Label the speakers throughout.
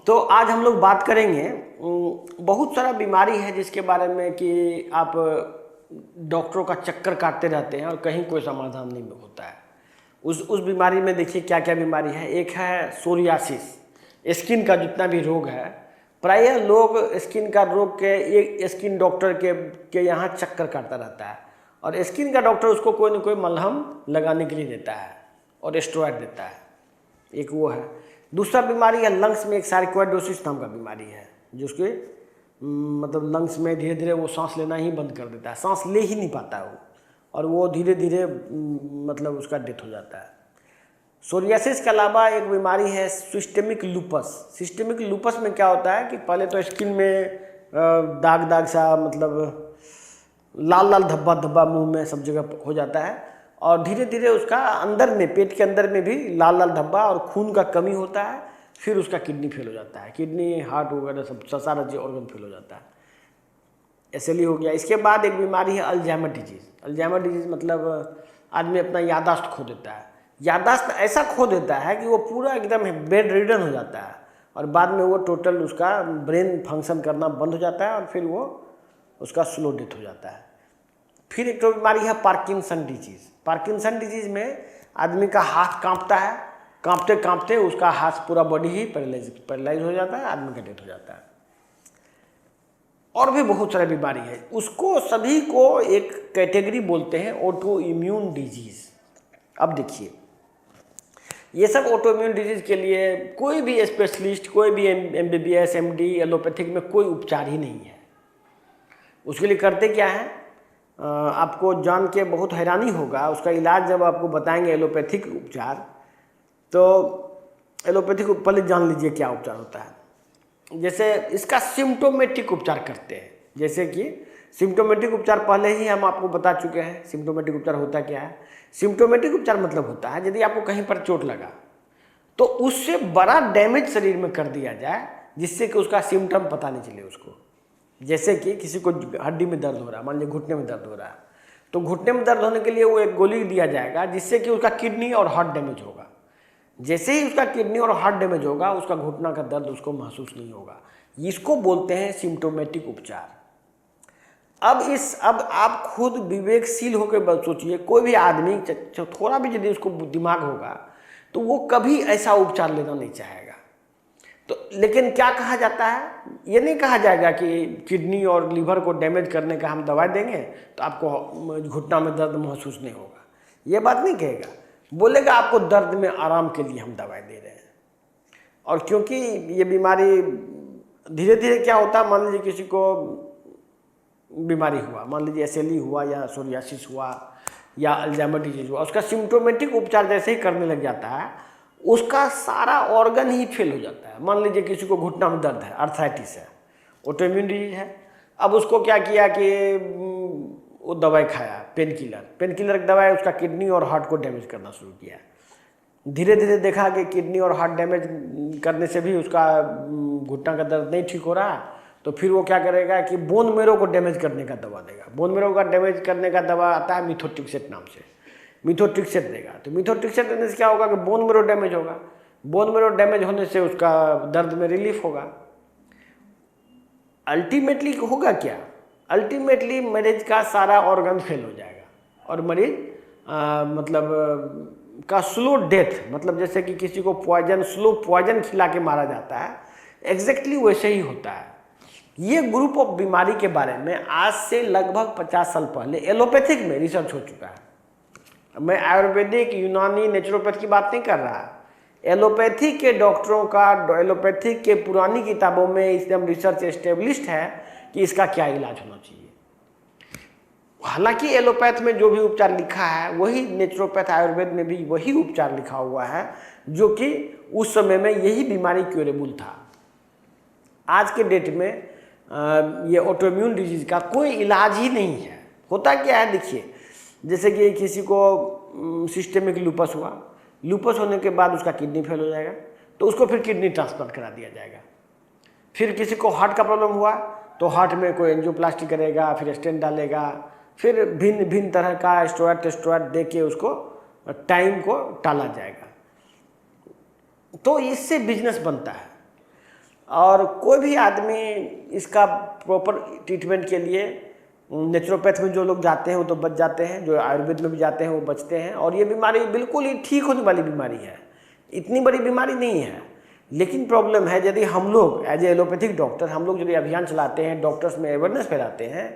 Speaker 1: तो आज हम लोग बात करेंगे, बहुत सारा बीमारी है जिसके बारे में कि आप डॉक्टरों का चक्कर काटते रहते हैं और कहीं कोई समाधान नहीं होता है। उस बीमारी में देखिए क्या क्या बीमारी है। एक है सोरियासिस, स्किन का जितना भी रोग है, प्रायः लोग स्किन का रोग के एक स्किन डॉक्टर के यहाँ चक्कर काटता रहता है और स्किन का डॉक्टर उसको कोई न कोई मलहम लगाने के लिए देता है और स्टेरॉइड देता है। एक वो है। दूसरा बीमारी है लंग्स में एक सार्कोइडोसिस नाम का बीमारी है, जो उसके मतलब लंग्स में धीरे धीरे वो सांस लेना ही बंद कर देता है, सांस ले ही नहीं पाता है वो, और वो धीरे धीरे मतलब उसका डेथ हो जाता है। सोरियासिस के अलावा एक बीमारी है सिस्टेमिक लूपस। सिस्टेमिक लूपस में क्या होता है कि पहले तो स्किन में दाग दाग सा, मतलब लाल लाल धब्बा धब्बा मुंह में सब जगह हो जाता है और धीरे धीरे उसका अंदर में, पेट के अंदर में भी लाल लाल धब्बा और खून का कमी होता है। फिर उसका किडनी फेल हो जाता है, किडनी हार्ट वगैरह सब सारा ऑर्गन फेल हो जाता है। ऐसे हो गया। इसके बाद एक बीमारी है अल्जाइमर डिजीज़। अल्जाइमर डिजीज़ मतलब आदमी अपना याददाश्त खो देता है। याददाश्त ऐसा खो देता है कि वो पूरा एकदम बेड रिडन हो जाता है और बाद में वो टोटल उसका ब्रेन फंक्शन करना बंद हो जाता है और फिर वो उसका स्लो डेथ हो जाता है। फिर एक तो बीमारी है पार्किंसन डिजीज़। पार्किंसन डिजीज़ में आदमी का हाथ कांपता है, कांपते कांपते उसका हाथ पूरा बॉडी ही पैरालाइज हो जाता है, आदमी का डेथ हो जाता है। और भी बहुत सारी बीमारी है, उसको सभी को एक कैटेगरी बोलते हैं ऑटो इम्यून डिजीज़। अब देखिए, ये सब ऑटो इम्यून डिजीज़ के लिए कोई भी स्पेशलिस्ट, कोई भी MBBS MD एलोपैथिक में कोई उपचार ही नहीं है। उसके लिए करते क्या है, आपको जान के बहुत हैरानी होगा, उसका इलाज जब आपको बताएंगे एलोपैथिक उपचार, तो एलोपैथिक पहले जान लीजिए क्या उपचार होता है। जैसे इसका सिम्टोमेटिक उपचार करते हैं, जैसे कि सिम्टोमेटिक उपचार पहले ही हम आपको बता चुके हैं। सिम्टोमेटिक उपचार होता क्या है? सिम्टोमेटिक उपचार मतलब होता है यदि आपको कहीं पर चोट लगा तो उससे बड़ा डैमेज शरीर में कर दिया जाए जिससे कि उसका सिम्टम पता नहीं चले उसको। जैसे कि किसी को हड्डी में दर्द हो रहा है, मान लीजिए घुटने में दर्द हो रहा है, तो घुटने में दर्द होने के लिए वो एक गोली दिया जाएगा जिससे कि उसका किडनी और हार्ट डैमेज होगा। जैसे ही उसका किडनी और हार्ट डैमेज होगा, उसका घुटना का दर्द उसको महसूस नहीं होगा। इसको बोलते हैं सिम्टोमेटिक उपचार। अब आप खुद विवेकशील होकर सोचिए, कोई भी आदमी थोड़ा भी यदि उसको दिमाग होगा तो वो कभी ऐसा उपचार लेना नहीं चाहेगा। तो लेकिन क्या कहा जाता है, ये नहीं कहा जाएगा कि किडनी और लीवर को डैमेज करने का हम दवा देंगे तो आपको घुटना में दर्द महसूस नहीं होगा, ये बात नहीं कहेगा। बोलेगा आपको दर्द में आराम के लिए हम दवाई दे रहे हैं। और क्योंकि ये बीमारी धीरे धीरे क्या होता है, मान लीजिए किसी को बीमारी हुआ, मान लीजिए SLE हुआ या सोरियासिस हुआ या अल्जाइमर डिजीज हुआ, उसका सिम्टोमेटिक उपचार जैसे ही करने लग जाता है उसका सारा ऑर्गन ही फेल हो जाता है। मान लीजिए किसी को घुटना में दर्द है, अर्थराइटिस है, ऑटोइम्यून डिजीज है। अब उसको क्या किया कि वो दवाई खाया, पेन किलर की दवाई, उसका किडनी और हार्ट को डैमेज करना शुरू किया। धीरे धीरे देखा कि किडनी और हार्ट डैमेज करने से भी उसका घुटना का दर्द नहीं ठीक हो रहा, तो फिर वो क्या करेगा कि बोन मेरो को डैमेज करने का दवा देगा। बोन मेरो का डैमेज करने का दवा आता है मिथोट्रिक्सेट नाम से, मिथोट्रिक्सेट देगा। तो मिथोट्रिक्सेट देने से क्या होगा कि बोन मेरो डैमेज होगा, बोन मेरो डैमेज होने से उसका दर्द में रिलीफ होगा। अल्टीमेटली होगा क्या, अल्टीमेटली मरीज का सारा ऑर्गन फेल हो जाएगा और मरीज मतलब का स्लो डेथ, मतलब जैसे कि किसी को स्लो पॉइजन खिला के मारा जाता है, एग्जैक्टली वैसे ही होता है। ये ग्रुप ऑफ बीमारी के बारे में आज से लगभग 50 साल पहले एलोपैथिक में रिसर्च हो चुका है। मैं आयुर्वेदिक, यूनानी, नेचुरोपैथ की बात नहीं कर रहा। एलोपैथिक के डॉक्टरों का, एलोपैथिक के पुरानी किताबों में एकदम रिसर्च एस्टेब्लिश्ड है कि इसका क्या इलाज होना चाहिए। हालांकि एलोपैथ में जो भी उपचार लिखा है वही नेचुरोपैथ आयुर्वेद में भी वही उपचार लिखा हुआ है, जो कि उस समय में यही बीमारी क्यूरेबल था। आज के डेट में ये ऑटोइम्यून डिजीज का कोई इलाज ही नहीं है। होता क्या है देखिए, जैसे कि किसी को सिस्टेमिक लूपस हुआ, लूपस होने के बाद उसका किडनी फेल हो जाएगा तो उसको फिर किडनी ट्रांसप्लांट करा दिया जाएगा। फिर किसी को हार्ट का प्रॉब्लम हुआ तो हार्ट में कोई एंजियोप्लास्टी करेगा, फिर स्टेंट डालेगा, फिर भिन्न भिन्न तरह का स्टेरॉयड दे के उसको टाइम को टाला जाएगा। तो इससे बिजनेस बनता है। और कोई भी आदमी इसका प्रॉपर ट्रीटमेंट के लिए नेचुरोपैथ में जो लोग जाते हैं वो तो बच जाते हैं, जो आयुर्वेद में भी जाते हैं वो बचते हैं, और ये बीमारी बिल्कुल ही ठीक होने वाली बीमारी है, इतनी बड़ी बीमारी नहीं है। लेकिन प्रॉब्लम है, यदि हम लोग एज ए एलोपैथिक डॉक्टर हम लोग यदि अभियान चलाते हैं, डॉक्टर्स में अवेयरनेस फैलाते हैं,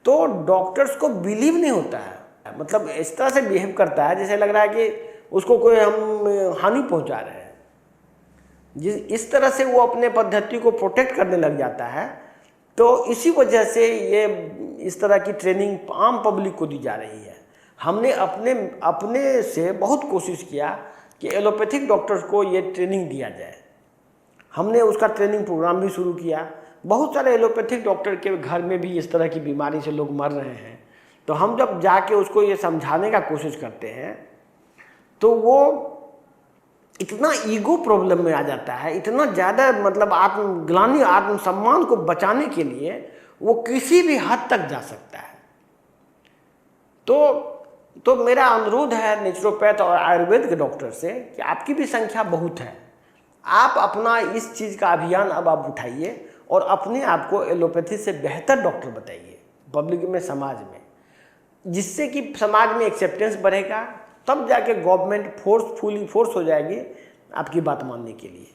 Speaker 1: तो डॉक्टर्स को बिलीव नहीं होता है, मतलब इस तरह से बिहेव करता है जैसे लग रहा है कि उसको कोई हम हानि पहुंचा रहे हैं। इस तरह से वो अपने पद्धति को प्रोटेक्ट करने लग जाता है। तो इसी वजह से ये इस तरह की ट्रेनिंग आम पब्लिक को दी जा रही है। हमने अपने से बहुत कोशिश किया कि एलोपैथिक डॉक्टर्स को ये ट्रेनिंग दिया जाए। हमने उसका ट्रेनिंग प्रोग्राम भी शुरू किया। बहुत सारे एलोपैथिक डॉक्टर के घर में भी इस तरह की बीमारी से लोग मर रहे हैं। तो हम जब जाके उसको ये समझाने का कोशिश करते हैं तो वो इतना ईगो प्रॉब्लम में आ जाता है, इतना ज़्यादा मतलब आत्मग्लानि आत्मसम्मान को बचाने के लिए वो किसी भी हद तक जा सकता है। तो मेरा अनुरोध है नेचुरोपैथ और आयुर्वेद के डॉक्टर से कि आपकी भी संख्या बहुत है, आप अपना इस चीज़ का अभियान अब आप उठाइए और अपने आप को एलोपैथी से बेहतर डॉक्टर बताइए पब्लिक में, समाज में, जिससे कि समाज में एक्सेप्टेंस बढ़ेगा। तब जाके गवर्नमेंट फोर्स हो जाएगी आपकी बात मानने के लिए।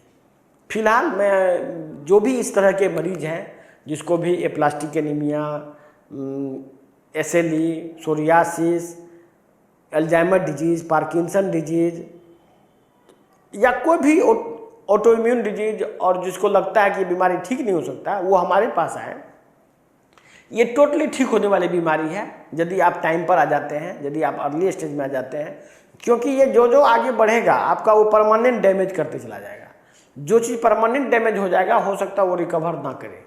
Speaker 1: फिलहाल मैं जो भी इस तरह के मरीज हैं जिसको भी aplastic anaemia, SLE, psoriasis, Alzheimer disease, Parkinson disease या कोई भी ऑटोइम्यून डिजीज और जिसको लगता है कि बीमारी ठीक नहीं हो सकता, वो हमारे पास आए। ये टोटली ठीक होने वाली बीमारी है यदि आप टाइम पर आ जाते हैं, यदि आप अर्ली स्टेज में आ जाते हैं, क्योंकि ये जो आगे बढ़ेगा आपका वो परमानेंट डैमेज करते चला जाएगा। जो चीज़ परमानेंट डैमेज हो जाएगा हो सकता है वो रिकवर ना करे,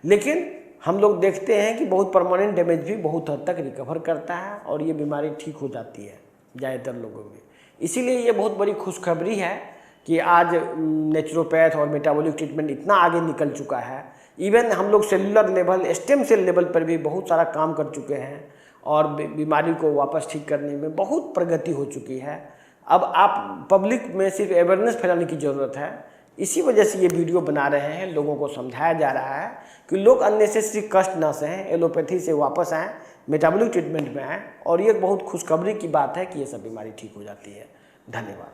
Speaker 1: लेकिन हम लोग देखते हैं कि बहुत परमानेंट डैमेज भी बहुत हद तक रिकवर करता है और ये बीमारी ठीक हो जाती है ज़्यादातर लोगों में। इसीलिए ये बहुत बड़ी खुशखबरी है कि आज नेचुरोपैथ और मेटाबॉलिक ट्रीटमेंट इतना आगे निकल चुका है। इवन हम लोग cellular level, stem cell level पर भी बहुत सारा काम कर चुके हैं और बीमारी को वापस ठीक करने में बहुत प्रगति हो चुकी है। अब आप पब्लिक में सिर्फ अवेयरनेस फैलाने की ज़रूरत है। इसी वजह से ये वीडियो बना रहे हैं, लोगों को समझाया जा रहा है कि लोग अननेसेसरी कष्ट ना सहें, एलोपैथी से वापस आएँ, मेटाबॉलिक ट्रीटमेंट में आएँ। और ये बहुत खुशखबरी की बात है कि ये सब बीमारी ठीक हो जाती है। धन्यवाद।